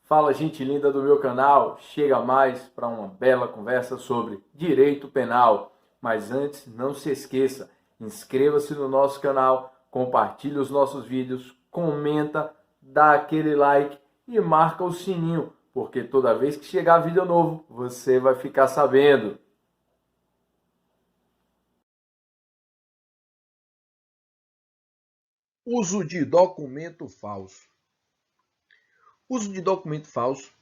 Fala, gente linda do meu canal, chega mais para uma bela conversa sobre direito penal. Mas antes, não se esqueça, inscreva-se no nosso canal, compartilhe os nossos vídeos, comenta, dá aquele like e marca o sininho, porque toda vez que chegar vídeo novo, você vai ficar sabendo. Uso de documento falso. Uso de documento falso,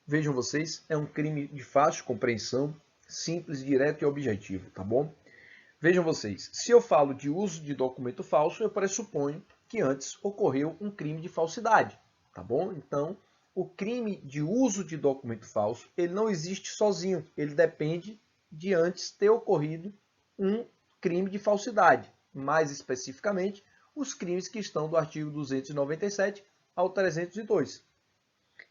vejam vocês, é um crime de fácil compreensão, simples, direto e objetivo, tá bom? Vejam vocês, se eu falo de uso de documento falso, eu pressuponho que antes ocorreu um crime de falsidade, tá bom? Então, o crime de uso de documento falso, ele não existe sozinho, ele depende de antes ter ocorrido um crime de falsidade, mais especificamente, os crimes que estão do artigo 297 ao 302.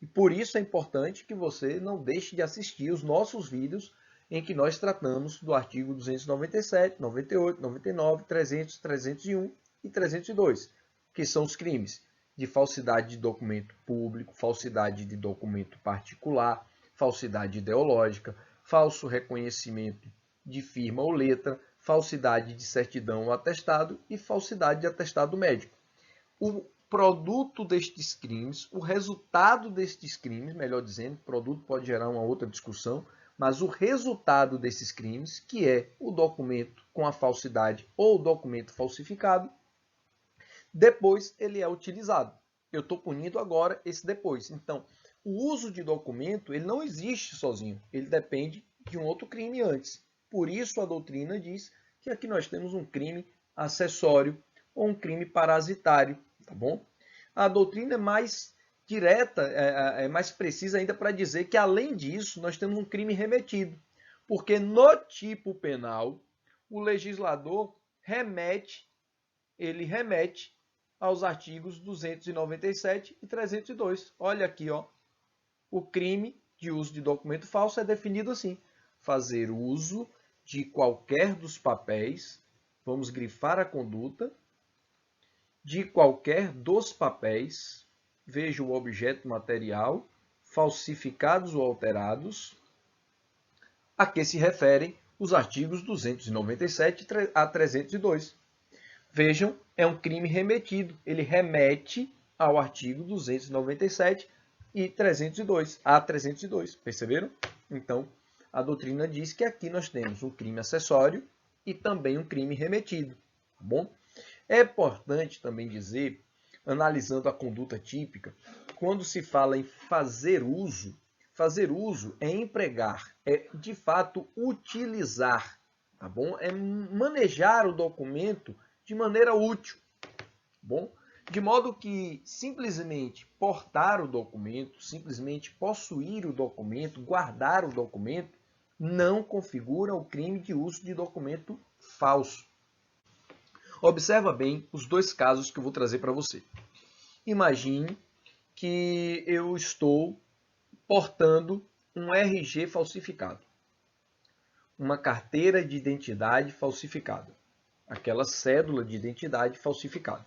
E por isso é importante que você não deixe de assistir os nossos vídeos em que nós tratamos do artigo 297, 98, 99, 300, 301 e 302, que são os crimes de falsidade de documento público, falsidade de documento particular, falsidade ideológica, falso reconhecimento de firma ou letra, falsidade de certidão ou atestado e falsidade de atestado médico. O produto destes crimes, o resultado destes crimes, melhor dizendo, produto pode gerar uma outra discussão, mas o resultado desses crimes, que é o documento com a falsidade ou o documento falsificado, depois ele é utilizado. Eu estou punindo agora esse depois. Então, o uso de documento ele não existe sozinho, ele depende de um outro crime antes. Por isso a doutrina diz que aqui nós temos um crime acessório ou um crime parasitário, tá bom? A doutrina é mais direta, é mais precisa ainda para dizer que, além disso, nós temos um crime remetido. Porque no tipo penal, o legislador ele remete aos artigos 297 e 302. Olha aqui, ó, o crime de uso de documento falso é definido assim: fazer uso de qualquer dos papéis, vamos grifar a conduta, de qualquer dos papéis, veja o objeto material, falsificados ou alterados, a que se referem os artigos 297 a 302. Vejam, é um crime remetido. Ele remete ao artigo 297 e 302, a 302. Perceberam? Então, a doutrina diz que aqui nós temos um crime acessório e também um crime remetido. Tá bom? É importante também dizer, analisando a conduta típica, quando se fala em fazer uso é empregar, é de fato utilizar, tá bom? É manejar o documento de maneira útil, tá bom? De modo que simplesmente portar o documento, simplesmente possuir o documento, guardar o documento, não configura o crime de uso de documento falso. Observa bem os dois casos que eu vou trazer para você. Imagine que eu estou portando um RG falsificado, uma carteira de identidade falsificada, aquela cédula de identidade falsificada.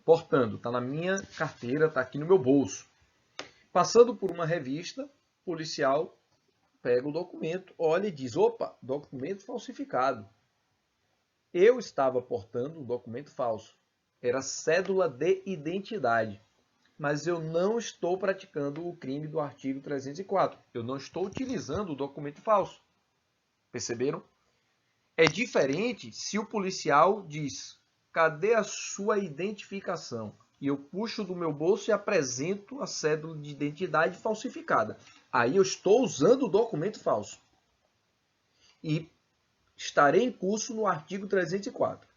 Portando, está na minha carteira, está aqui no meu bolso. Passando por uma revista, policial pega o documento, olha e diz: opa, documento falsificado. Eu estava portando um documento falso. Era cédula de identidade. Mas eu não estou praticando o crime do artigo 304. Eu não estou utilizando o documento falso. Perceberam? É diferente se o policial diz: cadê a sua identificação? E eu puxo do meu bolso e apresento a cédula de identidade falsificada. Aí eu estou usando o documento falso. E estarei em curso no artigo 304.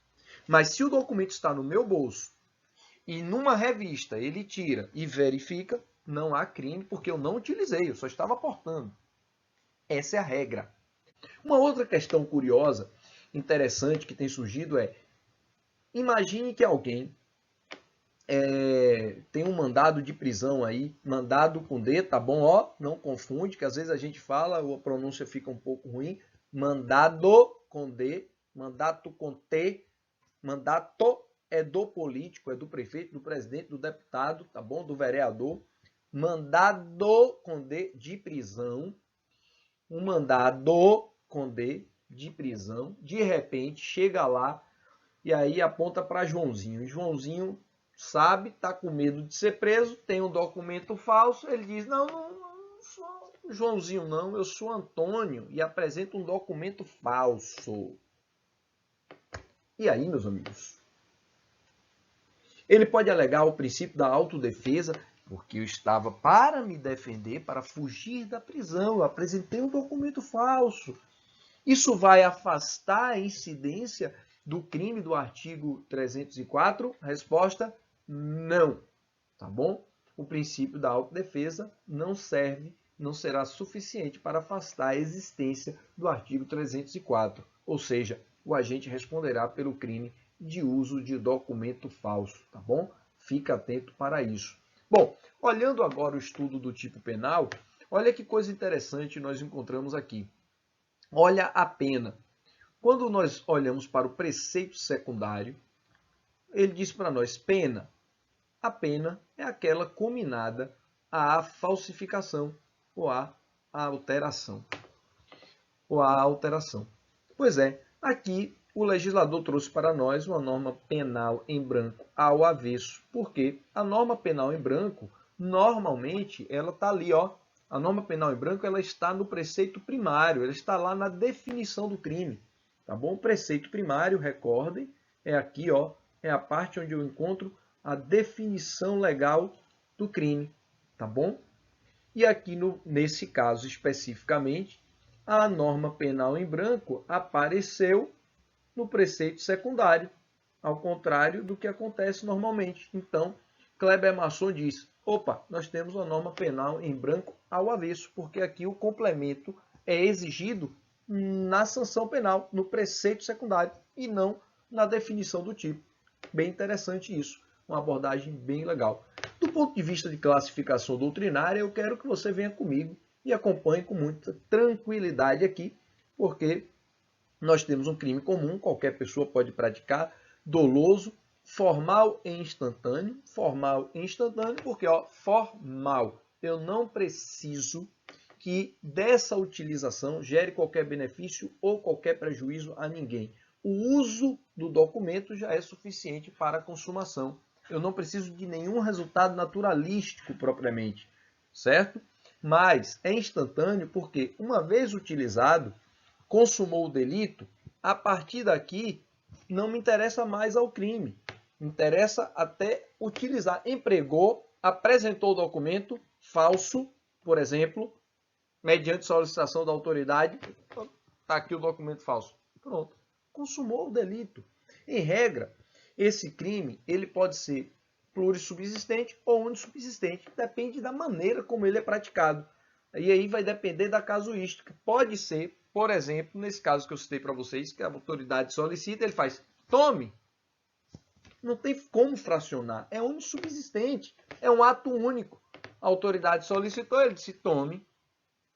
Mas se o documento está no meu bolso e numa revista ele tira e verifica, não há crime porque eu não utilizei, eu só estava portando. Essa é a regra. Uma outra questão curiosa, interessante que tem surgido é: imagine que alguém tem um mandado de prisão aí, mandado com D, tá bom? Ó, não confunde, que às vezes a gente fala, a pronúncia fica um pouco ruim. Mandado com D, mandato com T, mandato é do político, é do prefeito, do presidente, do deputado, tá bom? Do vereador. mandado com D de prisão, um mandado com D de prisão, de repente chega lá e aí aponta para Joãozinho. Joãozinho sabe, está com medo de ser preso, tem um documento falso, ele diz, não sou Joãozinho não, eu sou Antônio e apresenta um documento falso. E aí, meus amigos? Ele pode alegar o princípio da autodefesa, porque eu estava para me defender, para fugir da prisão, eu apresentei um documento falso. Isso vai afastar a incidência do crime do artigo 304? Resposta, não. Tá bom? O princípio da autodefesa não serve, não será suficiente para afastar a existência do artigo 304. Ou seja, o agente responderá pelo crime de uso de documento falso, tá bom? Fica atento para isso. Bom, olhando agora o estudo do tipo penal, olha que coisa interessante nós encontramos aqui. Olha a pena. Quando nós olhamos para o preceito secundário, ele diz para nós pena. A pena é aquela combinada à falsificação ou à alteração. Pois é, aqui o legislador trouxe para nós uma norma penal em branco ao avesso, porque a norma penal em branco, normalmente, ela está ali, ó. A norma penal em branco, ela está no preceito primário, ela está lá na definição do crime, tá bom? O preceito primário, recordem, é aqui, ó, é a parte onde eu encontro a definição legal do crime, tá bom? E aqui, nesse caso especificamente, a norma penal em branco apareceu no preceito secundário, ao contrário do que acontece normalmente. Então, Kleber Masson diz, opa, nós temos uma norma penal em branco ao avesso, porque aqui o complemento é exigido na sanção penal, no preceito secundário, e não na definição do tipo. Bem interessante isso, uma abordagem bem legal. Do ponto de vista de classificação doutrinária, eu quero que você venha comigo e acompanhe com muita tranquilidade aqui, porque nós temos um crime comum, qualquer pessoa pode praticar, doloso, formal e instantâneo. Formal e instantâneo porque, ó, formal, eu não preciso que dessa utilização gere qualquer benefício ou qualquer prejuízo a ninguém. O uso do documento já é suficiente para a consumação. Eu não preciso de nenhum resultado naturalístico propriamente, certo? Mas é instantâneo porque, uma vez utilizado, consumou o delito, a partir daqui não me interessa mais ao crime. Me interessa até utilizar. Empregou, apresentou o documento falso, por exemplo, mediante solicitação da autoridade, está aqui o documento falso. Pronto. Consumou o delito. Em regra, esse crime ele pode ser plurissubsistente ou unissubsistente. Depende da maneira como ele é praticado. E aí vai depender da casuística. Pode ser, por exemplo, nesse caso que eu citei para vocês, que a autoridade solicita, ele faz, tome. Não tem como fracionar. É unissubsistente. É um ato único. A autoridade solicitou, ele disse, tome.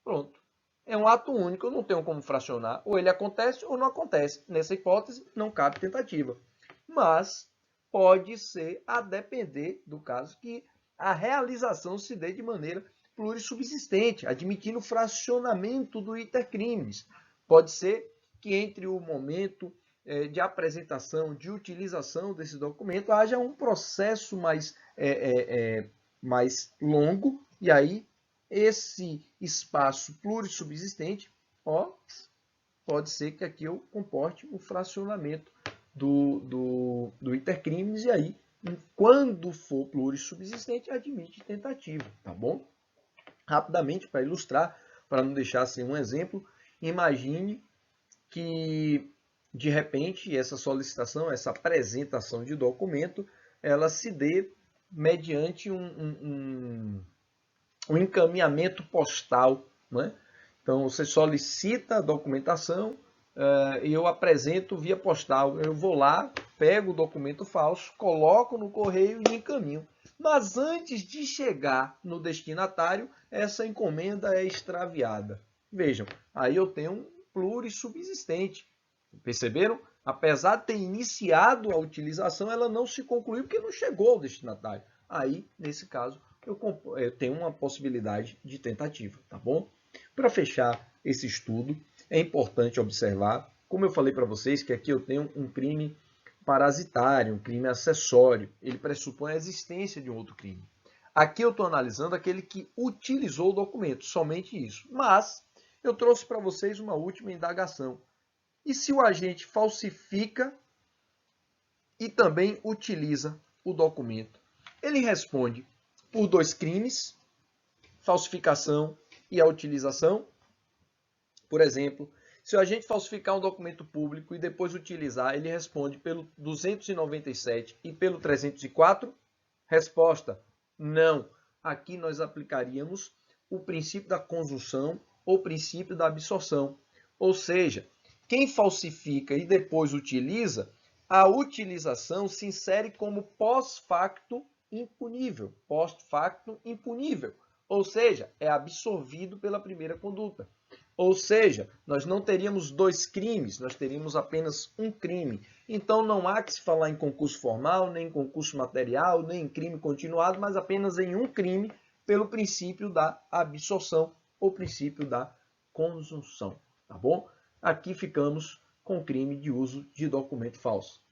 Pronto. É um ato único, eu não tenho como fracionar. Ou ele acontece ou não acontece. Nessa hipótese, não cabe tentativa. Mas pode ser, a depender do caso, que a realização se dê de maneira plurissubsistente, admitindo fracionamento do iter criminis. Pode ser que entre o momento de apresentação, de utilização desse documento, haja um processo mais longo, e aí esse espaço plurissubsistente, ó, pode ser que aqui eu comporte um fracionamento do iter criminis, e aí, quando for plurissubsistente, admite tentativa, tá bom? Rapidamente, para ilustrar, para não deixar sem um exemplo, imagine que, de repente, essa solicitação, essa apresentação de documento, ela se dê mediante um encaminhamento postal, né? Então, você solicita a documentação e eu apresento via postal. Eu vou lá, pego o documento falso, coloco no correio e encaminho. Mas antes de chegar no destinatário, essa encomenda é extraviada. Vejam, aí eu tenho um plurissubsistente. Perceberam? Apesar de ter iniciado a utilização, ela não se concluiu porque não chegou ao destinatário. Aí, nesse caso, eu tenho uma possibilidade de tentativa, tá bom? Para fechar esse estudo, é importante observar, como eu falei para vocês, que aqui eu tenho um crime parasitário, um crime acessório. Ele pressupõe a existência de um outro crime. Aqui eu estou analisando aquele que utilizou o documento, somente isso. Mas eu trouxe para vocês uma última indagação. E se o agente falsifica e também utiliza o documento? Ele responde por 2 crimes, falsificação e a utilização. Por exemplo, se o agente falsificar um documento público e depois utilizar, ele responde pelo 297 e pelo 304? Resposta: não. Aqui nós aplicaríamos o princípio da conjunção ou princípio da absorção. Ou seja, quem falsifica e depois utiliza, a utilização se insere como pós-facto impunível. Pós-facto impunível. Ou seja, é absorvido pela primeira conduta. Ou seja, nós não teríamos 2 crimes, nós teríamos apenas um crime. Então não há que se falar em concurso formal, nem em concurso material, nem em crime continuado, mas apenas em um crime pelo princípio da absorção ou princípio da conjunção. Tá bom? Aqui ficamos com o crime de uso de documento falso.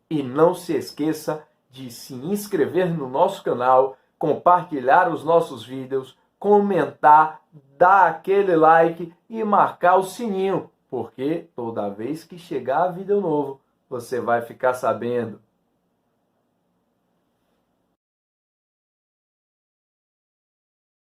E não se esqueça de se inscrever no nosso canal, compartilhar os nossos vídeos, comentar, dar aquele like e marcar o sininho, porque toda vez que chegar vídeo novo, você vai ficar sabendo.